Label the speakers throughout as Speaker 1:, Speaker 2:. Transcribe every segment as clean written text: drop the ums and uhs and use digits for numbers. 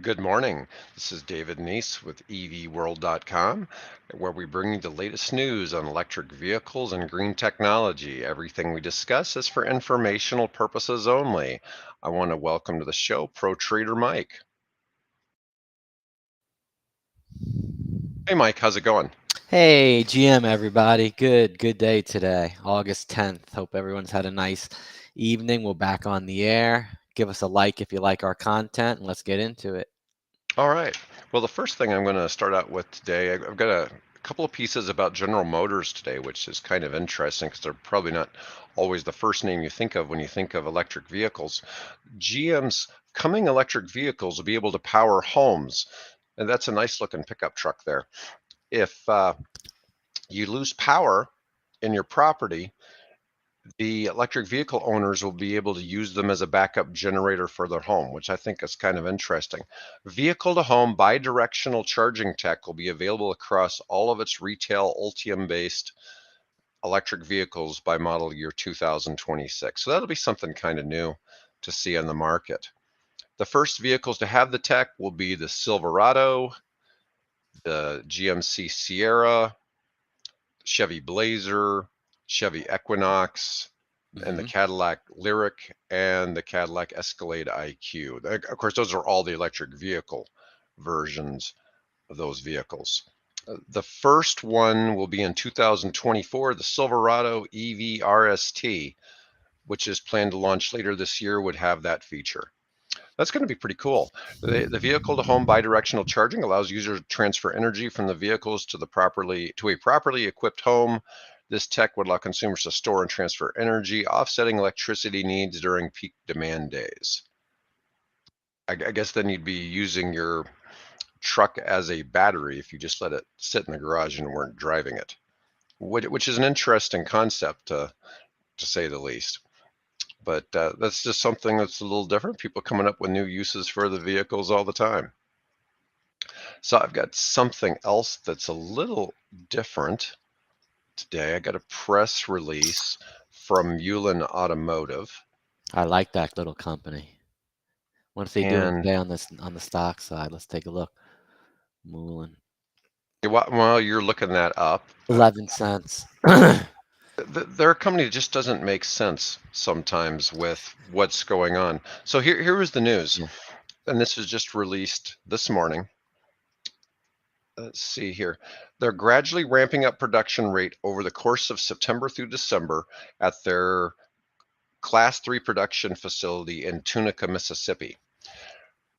Speaker 1: Good morning. This is David Neese with EVworld.com, where we bring you the latest news on electric vehicles and green technology. Everything we discuss is for informational purposes only. I want to welcome to the show ProTrader Mike. Hey Mike, how's it going?
Speaker 2: Hey, GM, everybody. Good day today, August 10th. Hope everyone's had a nice evening. We're back on the air. Give us a like if you like our content, and let's get into it.
Speaker 1: All right. Well, the first thing I'm going to start out with today, I've got a couple of pieces about General Motors today, which is kind of interesting because they're probably not always the first name you think of when you think of electric vehicles. GM's coming electric vehicles will be able to power homes, and that's a nice looking pickup truck there. If you lose power in your property, the electric vehicle owners will be able to use them as a backup generator for their home, which I think is kind of interesting. Vehicle to home bi-directional charging tech will be available across all of its retail Ultium-based electric vehicles by model year 2026. So that'll be something kind of new to see on the market. The first vehicles to have the tech will be the Silverado, the GMC Sierra, Chevy Blazer, Chevy Equinox, and the Cadillac Lyric and the Cadillac Escalade IQ. Of course, those are all the electric vehicle versions of those vehicles. The first one will be in 2024, the Silverado EV RST, which is planned to launch later this year, would have that feature. That's going to be pretty cool. The vehicle to home bidirectional charging allows users to transfer energy from the vehicles to a properly equipped home. This tech would allow consumers to store and transfer energy, offsetting electricity needs during peak demand days. I guess then you'd be using your truck as a battery if you just let it sit in the garage and weren't driving it, which is an interesting concept to say the least. But that's just something that's a little different. People coming up with new uses for the vehicles all the time. So I've got something else that's a little different today. I got a press release from Mullen Automotive.
Speaker 2: I like that little company. What are they doing
Speaker 1: And
Speaker 2: today on the stock side? Let's take a look. Mullen,
Speaker 1: while you're looking that up,
Speaker 2: 11 cents.
Speaker 1: they're a company that just doesn't make sense sometimes with what's going on. So here was the news,
Speaker 2: Yeah.
Speaker 1: and this was just released this morning. Let's see here. They're gradually ramping up production rate over the course of September through December at their Class 3 production facility in Tunica, Mississippi.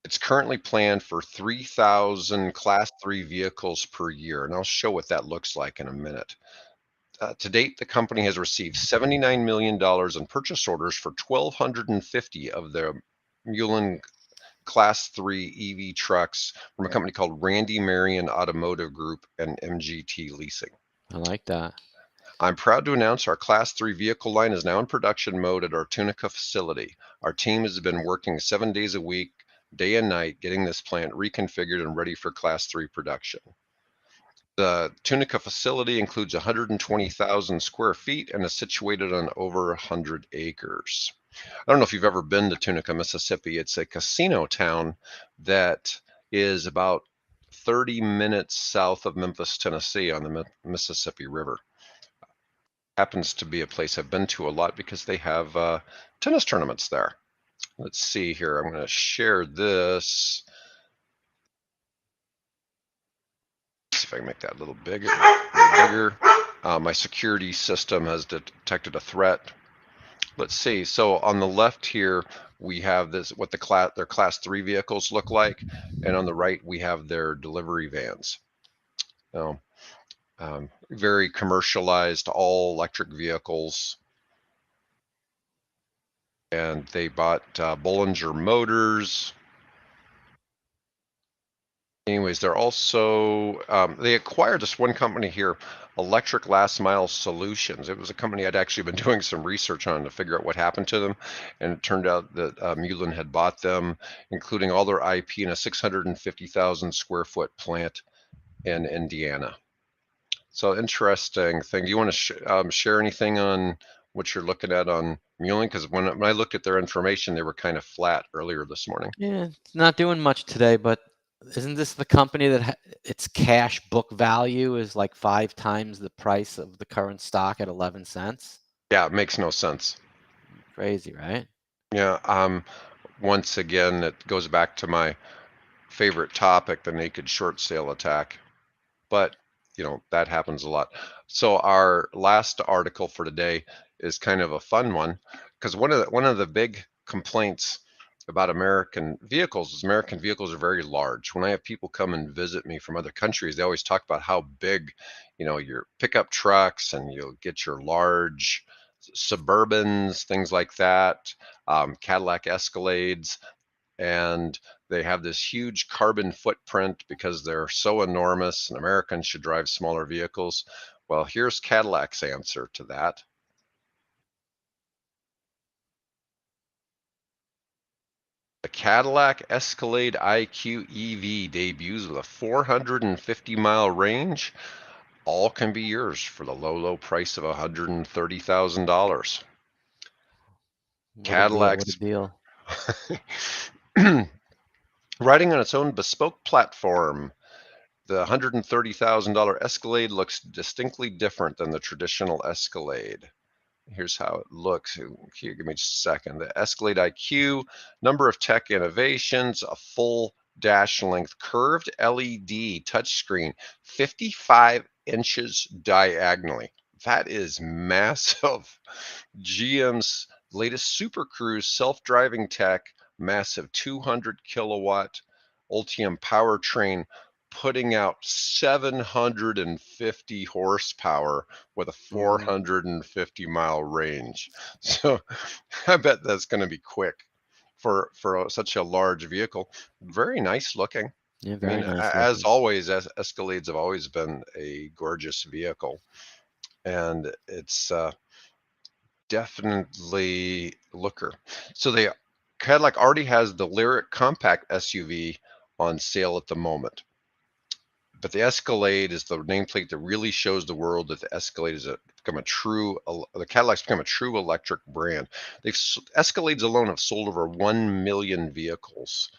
Speaker 1: It's currently planned for 3,000 Class 3 vehicles per year, and I'll show what that looks like in a minute. To date, the company has received $79 million in purchase orders for 1,250 of their Mullen Class 3 EV trucks from a company called Randy Marion Automotive Group and MGT Leasing.
Speaker 2: I like that.
Speaker 1: I'm proud to announce our Class 3 vehicle line is now in production mode at our Tunica facility. Our team has been working 7 days a week, day and night, getting this plant reconfigured and ready for Class 3 production. The Tunica facility includes 120,000 square feet and is situated on over 100 acres. I don't know if you've ever been to Tunica, Mississippi. It's a casino town that is about 30 minutes south of Memphis, Tennessee on the Mississippi River. Happens to be a place I've been to a lot because they have tennis tournaments there. Let's see here. I'm going to share this. See if I can make that a little bigger. My security system has detected a threat. Let's see. So on the left here, we have what their Class 3 vehicles look like, and on the right we have their delivery vans. Very commercialized, all electric vehicles. And they bought Bollinger Motors. Anyways, they're also, they acquired this one company here, Electric Last Mile Solutions. It was a company I'd actually been doing some research on to figure out what happened to them. And it turned out that Mullen had bought them, including all their IP in a 650,000 square foot plant in Indiana. So interesting thing. Do you want to share anything on what you're looking at on Mullen? Because when I looked at their information, they were kind of flat earlier this morning.
Speaker 2: Yeah, it's not doing much today, but isn't this the company that its cash book value is like 5 times the price of the current stock at 11 cents?
Speaker 1: Yeah, it makes no sense.
Speaker 2: Crazy, right?
Speaker 1: Yeah. Once again, it goes back to my favorite topic, the naked short sale attack. But that happens a lot. So our last article for today is kind of a fun one, because one of the big complaints about American vehicles is American vehicles are very large. When I have people come and visit me from other countries, they always talk about how big, your pickup trucks, and you'll get your large Suburbans, things like that, Cadillac Escalades, and they have this huge carbon footprint because they're so enormous and Americans should drive smaller vehicles. Well, here's Cadillac's answer to that. The Cadillac Escalade IQ EV debuts with a 450-mile range. All can be yours for the low price of $130,000.
Speaker 2: What a deal, what a
Speaker 1: Cadillac's
Speaker 2: deal.
Speaker 1: riding on its own bespoke platform. The $130,000 Escalade looks distinctly different than the traditional Escalade. Here's how it looks. Here, give me just a second. The Escalade IQ, number of tech innovations, a full dash length curved LED touchscreen, 55 inches diagonally. That is massive. GM's latest Super Cruise self-driving tech, massive 200 kilowatt Ultium powertrain, putting out 750 horsepower with a 450-mile range. So I bet that's going to be quick for such a large vehicle. Very nice looking.
Speaker 2: Yeah,
Speaker 1: I
Speaker 2: very
Speaker 1: mean,
Speaker 2: nice
Speaker 1: as
Speaker 2: looking.
Speaker 1: always, Escalades have always been a gorgeous vehicle, and it's definitely looker. So Cadillac already has the Lyric compact SUV on sale at the moment. But the Escalade is the nameplate that really shows the world that the Escalade is the Cadillac's become a true electric brand. Escalades alone have sold over 1 million vehicles.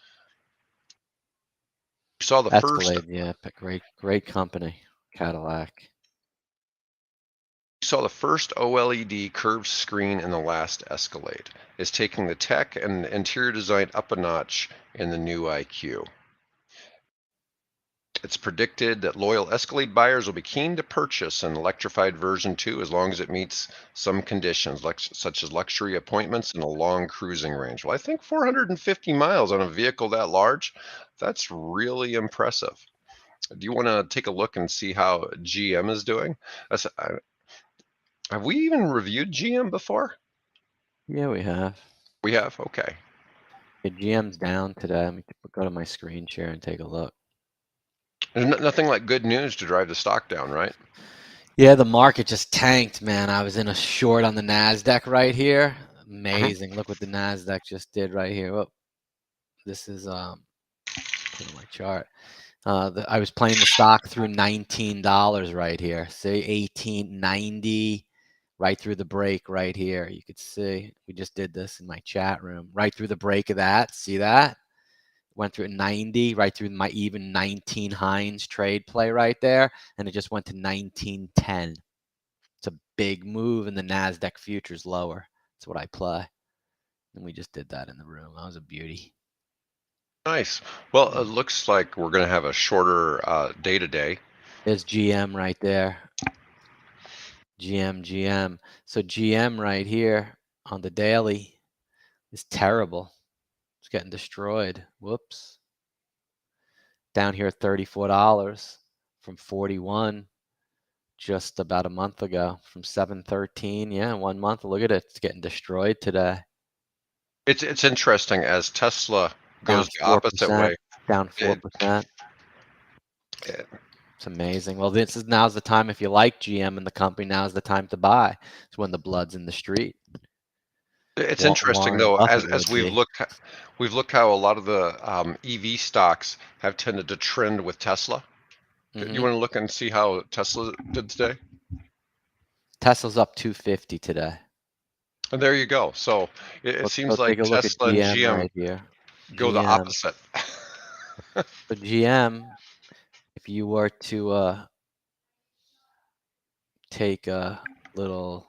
Speaker 1: You saw the first
Speaker 2: Escalade, yeah, but great company, Cadillac.
Speaker 1: you saw the first OLED curved screen in the last Escalade. It's taking the tech and interior design up a notch in the new IQ. It's predicted that loyal Escalade buyers will be keen to purchase an electrified version 2 as long as it meets some conditions, such as luxury appointments and a long cruising range. Well, I think 450 miles on a vehicle that large, that's really impressive. Do you want to take a look and see how GM is doing? Have we even reviewed GM before?
Speaker 2: Yeah, we have.
Speaker 1: We have? Okay.
Speaker 2: Yeah, GM's down today. Let me go to my screen share and take a look.
Speaker 1: There's nothing like good news to drive the stock down, right?
Speaker 2: Yeah, the market just tanked, man. I was in a short on the NASDAQ right here.
Speaker 1: Mhm.
Speaker 2: Amazing. Look what the NASDAQ just did right here. Oh, this is put on my chart. I was playing the stock through $19 right here. See, 1890 right through the break right here. You could see we just did this in my chat room. Right through the break of that. See that? Went through 90, right through my even 19 Heinz trade play right there, and it just went to 1910. It's a big move, and the NASDAQ futures lower. That's what I play. And we just did that in the room. That was a beauty.
Speaker 1: Nice. Well, it looks like we're going to have a shorter day today.
Speaker 2: There's GM right there. GM. So GM right here on the daily is terrible. It's getting destroyed. Whoops. Down here at $34 from 41 just about a month ago from 713. Yeah, 1 month. Look at it. It's getting destroyed today.
Speaker 1: It's interesting as Tesla
Speaker 2: Down
Speaker 1: goes the opposite
Speaker 2: 4%.
Speaker 1: way.
Speaker 2: Down
Speaker 1: It,
Speaker 2: 4%.
Speaker 1: it,
Speaker 2: It's amazing. Well, now's the time if you like GM and the company. Now's the time to buy. It's when the blood's in the street.
Speaker 1: it's interesting
Speaker 2: Warren
Speaker 1: though,
Speaker 2: Buffett
Speaker 1: as
Speaker 2: would be.
Speaker 1: we've looked how a lot of the EV stocks have tended to trend with Tesla. Do you
Speaker 2: Hmm
Speaker 1: want to look and see how Tesla did today?
Speaker 2: Tesla's up 250 today.
Speaker 1: And there you go. So it
Speaker 2: Let's
Speaker 1: seems
Speaker 2: go
Speaker 1: like
Speaker 2: take a look at
Speaker 1: Tesla and
Speaker 2: GM
Speaker 1: GM
Speaker 2: right here.
Speaker 1: go the
Speaker 2: GM.
Speaker 1: opposite.
Speaker 2: So GM, if you were to take a little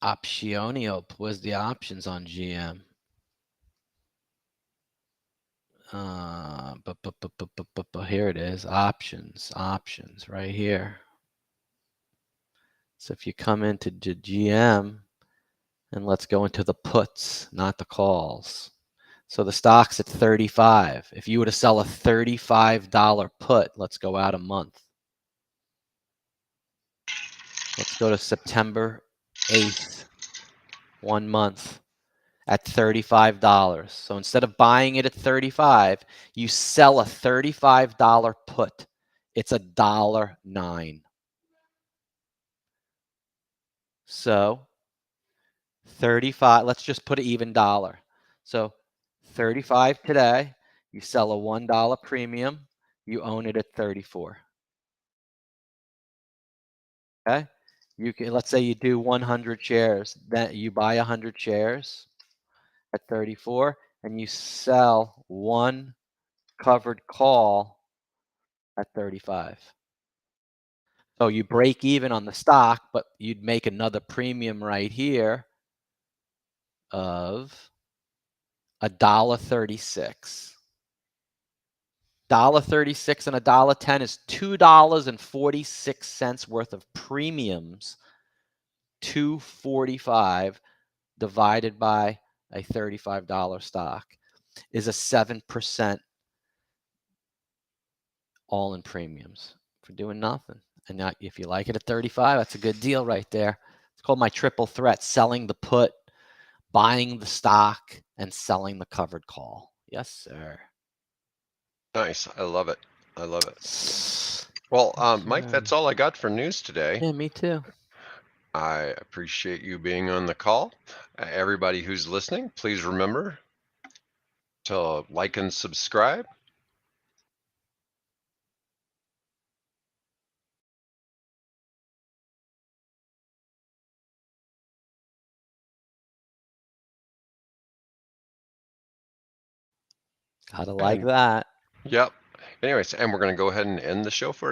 Speaker 2: optionio, where's the options on GM? Here it is, options right here. So if you come into GM, and let's go into the puts, not the calls. So the stock's at 35. If you were to sell a $35 put, let's go out a month. Let's go to September 8th, 1 month at $35. So instead of buying it at 35, you sell a $35 put. It's $1.09. So 35, let's just put an even dollar. So 35 today, you sell a $1 premium, you own it at 34. Okay? You can, let's say you do 100 shares, then you buy 100 shares at 34 and you sell one covered call at 35. So you break even on the stock, but you'd make another premium right here of $1.36. $1.36 and $1.10 is $2.46 worth of premiums. $2.45 divided by a $35 stock is a 7% all in premiums for doing nothing. And now, if you like it at 35, that's a good deal right there. It's called my triple threat: selling the put, buying the stock, and selling the covered call. Yes, sir.
Speaker 1: Nice. I love it. I love it. Well, Mike, that's all I got for news today.
Speaker 2: Yeah, me too.
Speaker 1: I appreciate you being on the call. Everybody who's listening, please remember to like and subscribe.
Speaker 2: Gotta like that.
Speaker 1: Yep. Anyways, and we're going to go ahead and end the show for